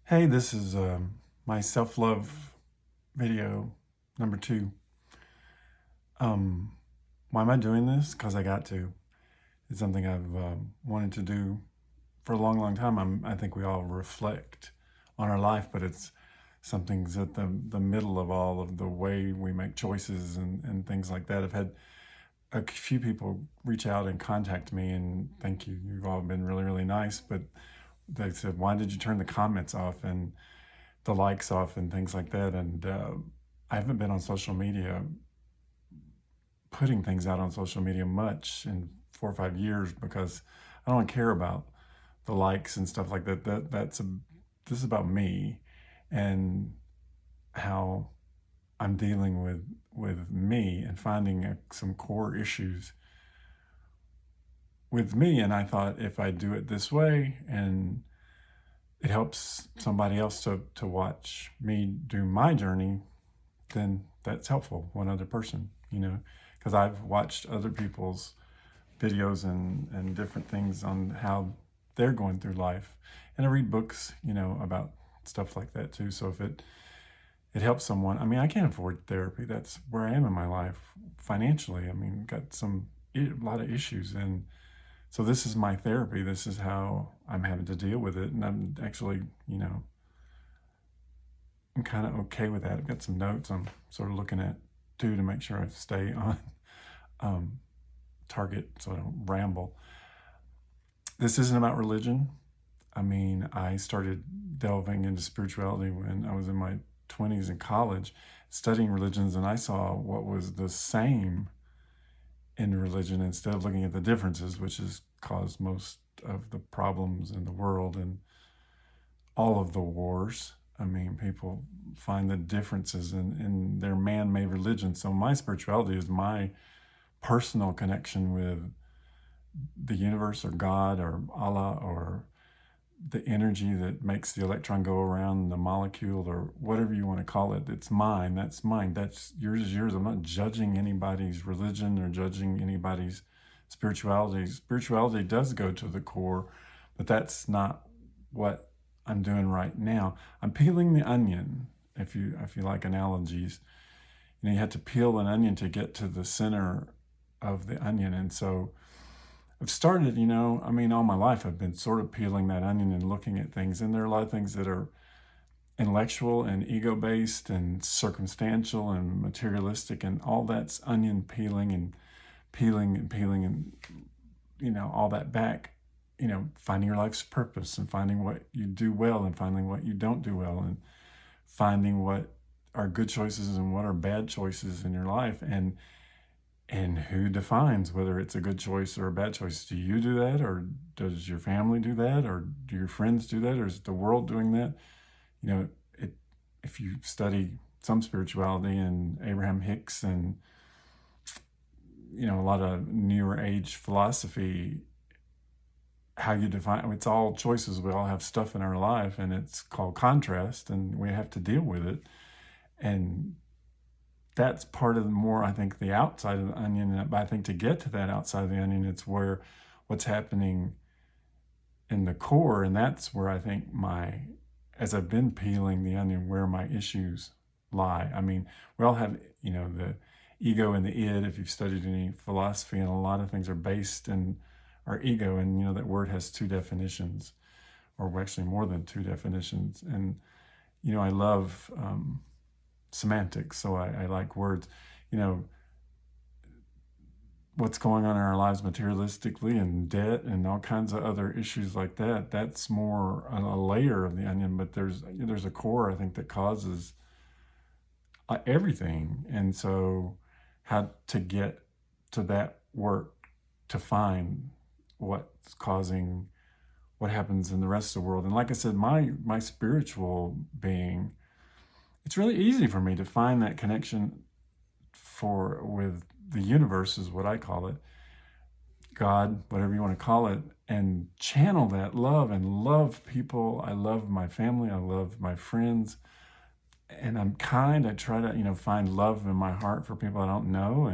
Hey, this is my self-love video number 2. Um, why am I doing this? Because I got to. It's something I've wanted to do for a long, long time. I think we all reflect on our life, but it's something's at the middle of all of the way we make choices and things like that. I've had a few people reach out and contact me, and thank you. You've all been really, really nice, but they said, why did you turn the comments off and the likes off and things like that? And I haven't been on social media, putting things out on social media much in 4 or 5 years because I don't care about the likes and stuff like that. This is about me and how I'm dealing with me and finding some core issues with me. And I thought if I do it this way and it helps somebody else to watch me do my journey, then that's helpful. One other person, because I've watched other people's videos and different things on how they're going through life. And I read books, about stuff like that too. So if it helps someone, I mean, I can't afford therapy. That's where I am in my life financially. I mean, got a lot of issues. And so this is my therapy. This is how I'm having to deal with it. And I'm actually, I'm kind of okay with that. I've got some notes I'm sort of looking at too to make sure I stay on target so I don't ramble. This isn't about religion. I mean, I started delving into spirituality when I was in my 20s in college, studying religions, and I saw what was the same in religion instead of looking at the differences, which has caused most of the problems in the world and all of the wars. I mean, people find the differences in their man-made religion. So my spirituality is my personal connection with the universe or God or Allah or the energy that makes the electron go around the molecule or whatever you want to call it. It's mine. That's mine. That's yours is yours. I'm not judging anybody's religion or judging anybody's spirituality. Spirituality does go to the core, but that's not what I'm doing right now. I'm peeling the onion. If you like analogies, you have to peel an onion to get to the center of the onion. And so I've started, I mean, all my life I've been sort of peeling that onion and looking at things. And there are a lot of things that are intellectual and ego-based and circumstantial and materialistic, and all that's onion peeling and peeling and peeling and, all that back, finding your life's purpose and finding what you do well and finding what you don't do well and finding what are good choices and what are bad choices in your life. And who defines whether it's a good choice or a bad choice? Do you do that, or does your family do that, or do your friends do that, or is the world doing that? If you study some spirituality and Abraham Hicks and a lot of newer age philosophy, how you define it's all choices. We all have stuff in our life, and it's called contrast, and we have to deal with it. And that's part of the more, I think, the outside of the onion. But I think to get to that outside of the onion, it's where what's happening in the core. And that's where I think as I've been peeling the onion, where my issues lie. I mean, we all have, the ego and the id, if you've studied any philosophy, and a lot of things are based in our ego. And, that word has two definitions, or actually more than two definitions. And, I love semantics, so I like words. What's going on in our lives materialistically and debt and all kinds of other issues like that, that's more a layer of the onion, but there's a core, I think, that causes everything. And so how to get to that work to find what's causing what happens in the rest of the world. And like I said, my spiritual being, it's really easy for me to find that connection with the universe, is what I call it, God, whatever you want to call it, and channel that love and love people. I love my family. I love my friends. And I'm kind. I try to, find love in my heart for people I don't know,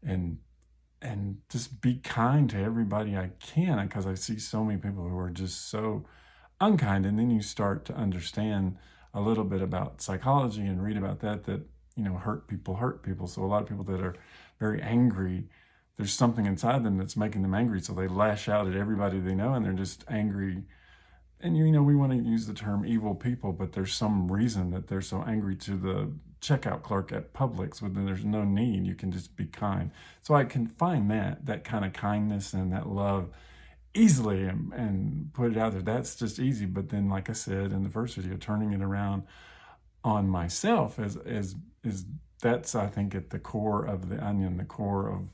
and just be kind to everybody I can, because I see so many people who are just so unkind. And then you start to understand a little bit about psychology and read about that, hurt people. So a lot of people that are very angry, there's something inside them that's making them angry. So they lash out at everybody they know and they're just angry. And we want to use the term evil people, but there's some reason that they're so angry to the checkout clerk at Publix when there's no need. You can just be kind. So I can find that kind of kindness and that love easily and put it out there. That's just easy. But then, like I said in the first video, turning it around on myself is that's, I think, at the core of the onion, the core of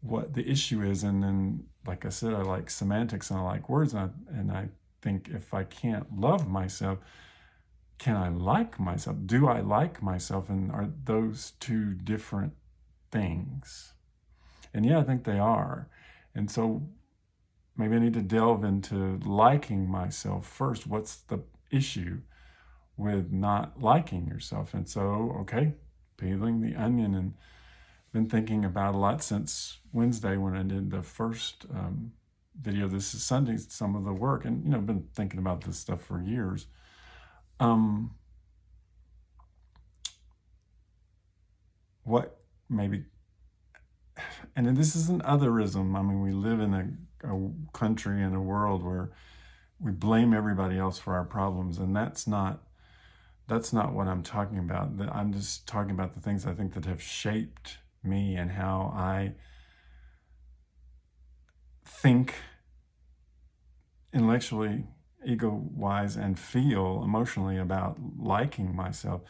what the issue is. And then, like I said, I like semantics and I like words, and I think if I can't love myself, can I like myself? Do I like myself? And are those two different things? And yeah, I think they are. And so maybe I need to delve into liking myself first. What's the issue with not liking yourself? And so, okay, peeling the onion, and been thinking about a lot since Wednesday when I did the first video. This is Sunday, some of the work, and I've been thinking about this stuff for years. What maybe, and this is an otherism. I mean, we live in a country and a world where we blame everybody else for our problems, and that's not what I'm talking about. I'm just talking about the things I think that have shaped me and how I think intellectually, ego-wise, and feel emotionally about liking myself.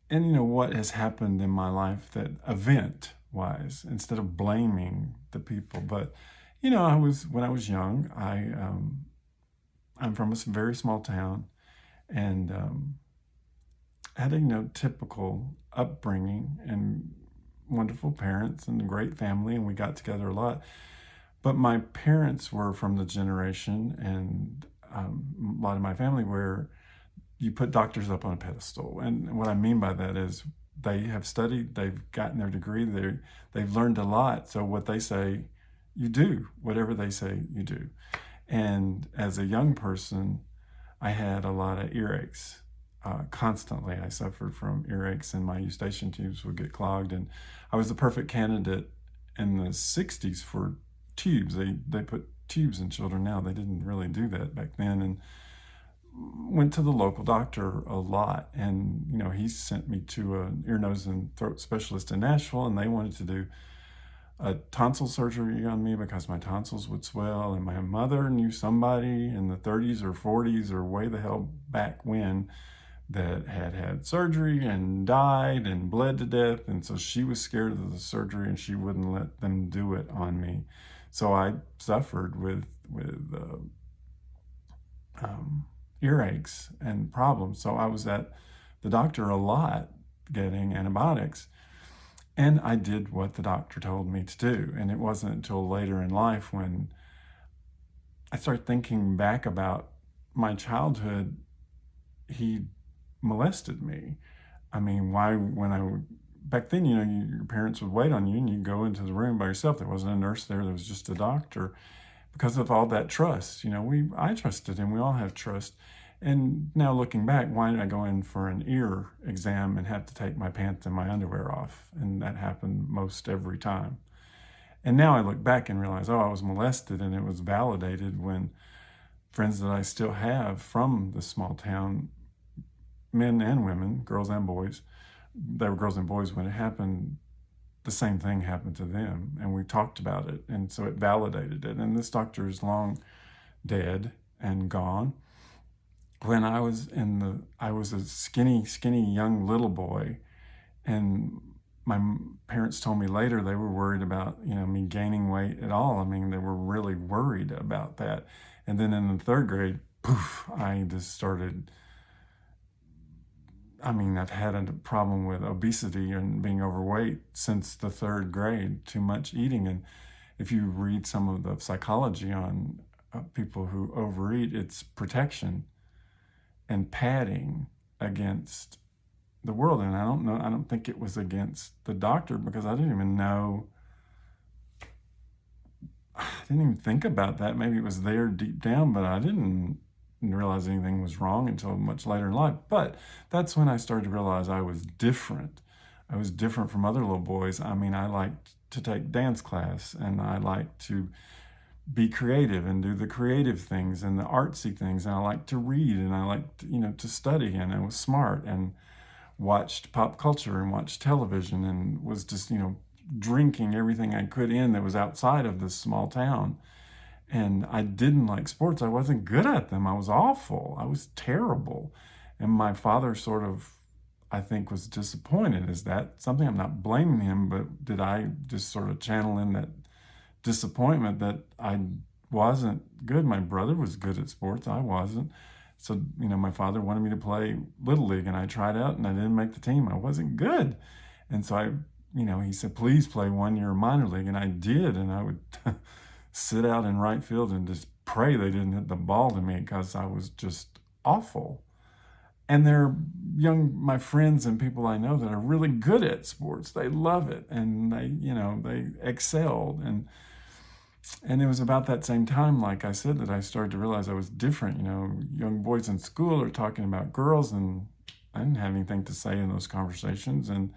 And what has happened in my life, that event-wise, instead of blaming the people. But when I was young, I'm from a very small town, and had a typical upbringing and wonderful parents and a great family, and we got together a lot. But my parents were from the generation, and a lot of my family, where you put doctors up on a pedestal. And what I mean by that is they have studied, they've gotten their degree, they've learned a lot. So what they say, you do. Whatever they say, you do. And as a young person, I had a lot of earaches. Constantly, I suffered from earaches, and my eustachian tubes would get clogged. And I was the perfect candidate in the 60s for tubes. They put tubes in children now. They didn't really do that back then. And went to the local doctor a lot. And, he sent me to an ear, nose, and throat specialist in Nashville, and they wanted to do a tonsil surgery on me because my tonsils would swell. And my mother knew somebody in the 30s or 40s or way the hell back when that had surgery and died and bled to death. And so she was scared of the surgery, and she wouldn't let them do it on me. So I suffered with earaches and problems. So I was at the doctor a lot getting antibiotics. And I did what the doctor told me to do. And it wasn't until later in life when I started thinking back about my childhood, he molested me. I mean, back then, your parents would wait on you and you'd go into the room by yourself. There wasn't a nurse there. There was just a doctor, because of all that trust. I trusted him. We all have trust. And now looking back, why did I go in for an ear exam and have to take my pants and my underwear off? And that happened most every time. And now I look back and realize, I was molested, and it was validated when friends that I still have from the small town, men and women, girls and boys, they were girls and boys when it happened, the same thing happened to them, and we talked about it, and so it validated it. And this doctor is long dead and gone. When I was a skinny young little boy, and my parents told me later they were worried about me gaining weight at all. I mean, they were really worried about that. And then in the third grade, poof, I just started. I've had a problem with obesity and being overweight since the third grade, too much eating. And if you read some of the psychology on people who overeat, it's protection and padding against the world. And I don't think it was against the doctor, because I didn't even know I didn't even think about that. Maybe it was there deep down, but I didn't realize anything was wrong until much later in life. But that's when I started to realize I was different. I was different from other little boys. I mean, I liked to take dance class, and I liked to be creative and do the creative things and the artsy things. And I liked to read, and I liked, to study, and I was smart and watched pop culture and watched television and was just, drinking everything I could in that was outside of this small town. And I didn't like sports. I wasn't good at them. I was awful. I was terrible. And my father sort of, I think, was disappointed. Is that something? I'm not blaming him, but did I just sort of channel in that disappointment that I wasn't good? My brother was good at sports. I wasn't. So, my father wanted me to play Little League, and I tried out and I didn't make the team. I wasn't good. And so he said, please play 1 year minor league. And I did. And I would sit out in right field and just pray they didn't hit the ball to me because I was just awful. And there are my friends and people I know that are really good at sports. They love it, and they excelled. And it was about that same time, like I said, that I started to realize I was different. Young boys in school are talking about girls, and I didn't have anything to say in those conversations. And,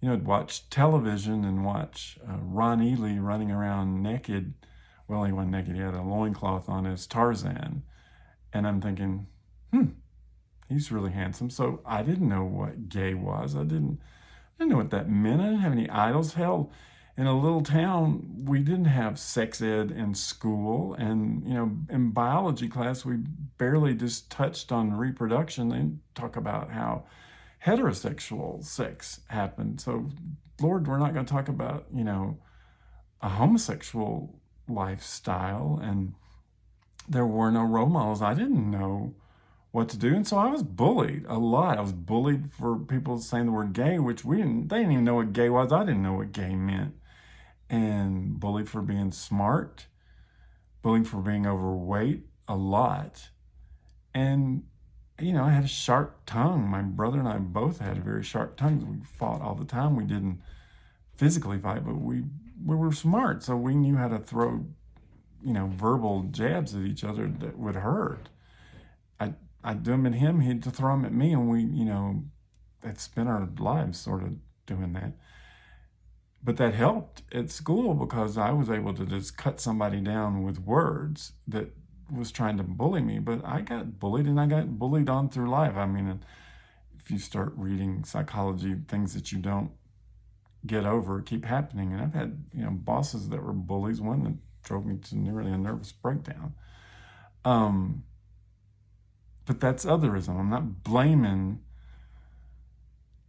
I'd watch television and watch Ron Ely running around naked. Well, he wasn't naked. He had a loincloth on as Tarzan. And I'm thinking, he's really handsome. So I didn't know what gay was. I didn't know what that meant. I didn't have any idols. Hell, in a little town, we didn't have sex ed in school. And, in biology class, we barely just touched on reproduction. They talk about how heterosexual sex happened. So, Lord, we're not going to talk about, a homosexual lifestyle. And there were no role models. I didn't know what to do. And so I was bullied a lot. I was bullied for people saying the word gay, which they didn't even know what gay was. I didn't know what gay meant. And bullied for being smart, bullied for being overweight a lot. And, I had a sharp tongue. My brother and I both had very sharp tongues. We fought all the time. We didn't physically fight, but we were smart. So we knew how to throw, verbal jabs at each other that would hurt. I'd do them at him, he'd throw them at me, and we, had spent our lives sort of doing that. But that helped at school because I was able to just cut somebody down with words that was trying to bully me. But I got bullied, and I got bullied on through life. I mean, if you start reading psychology, things that you don't get over keep happening. And I've had, bosses that were bullies, one that drove me to nearly a nervous breakdown. But that's otherism. I'm not blaming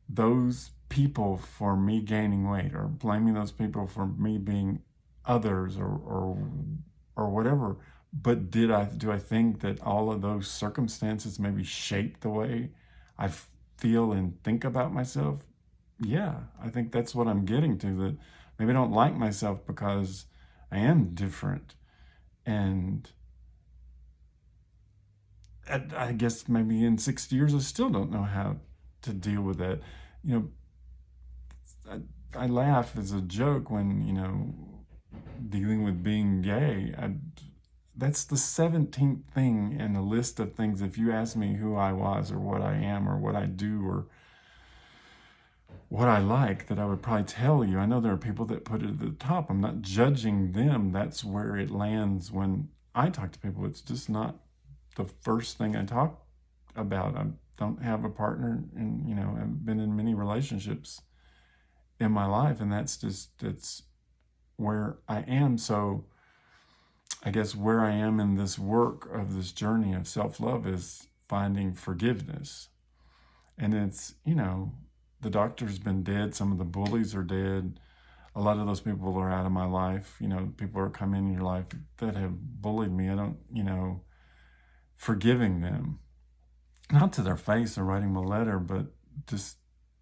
those people for me gaining weight, or blaming those people for me being others, or whatever. But do I think that all of those circumstances maybe shape the way I feel and think about myself? Yeah, I think that's what I'm getting to, that maybe I don't like myself because I am different. And I guess maybe in 60 years, I still don't know how to deal with that. I laugh as a joke when, dealing with being gay. That's the 17th thing in a list of things. If you ask me who I was, or what I am, or what I do, or what I like, that I would probably tell you. I know there are people that put it at the top. I'm not judging them. That's where it lands when I talk to people. It's just not the first thing I talk about. I don't have a partner, and I've been in many relationships in my life, and that's where I am. So I guess where I am in this work of this journey of self-love is finding forgiveness. And it's, the doctor's been dead. Some of the bullies are dead. A lot of those people are out of my life. People are coming in your life that have bullied me. I don't, forgiving them, not to their face or writing them a letter, but just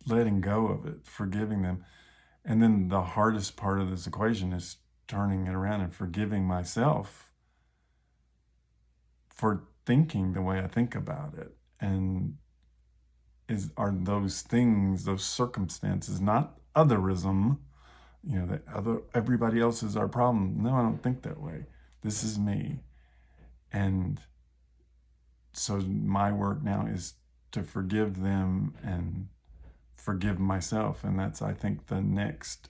letting go of it, forgiving them. And then the hardest part of this equation is turning it around and forgiving myself for thinking the way I think about it. And are those things, those circumstances, not otherism, that everybody else is our problem. No, I don't think that way. This is me. And so my work now is to forgive them and forgive myself. And that's, I think, the next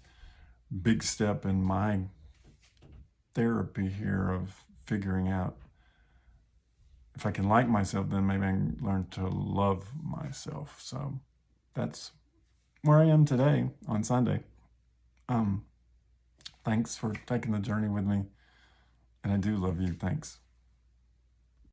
big step in my therapy here of figuring out if I can like myself, then maybe I can learn to love myself. So that's where I am today on Sunday. Thanks for taking the journey with me. And I do love you. Thanks.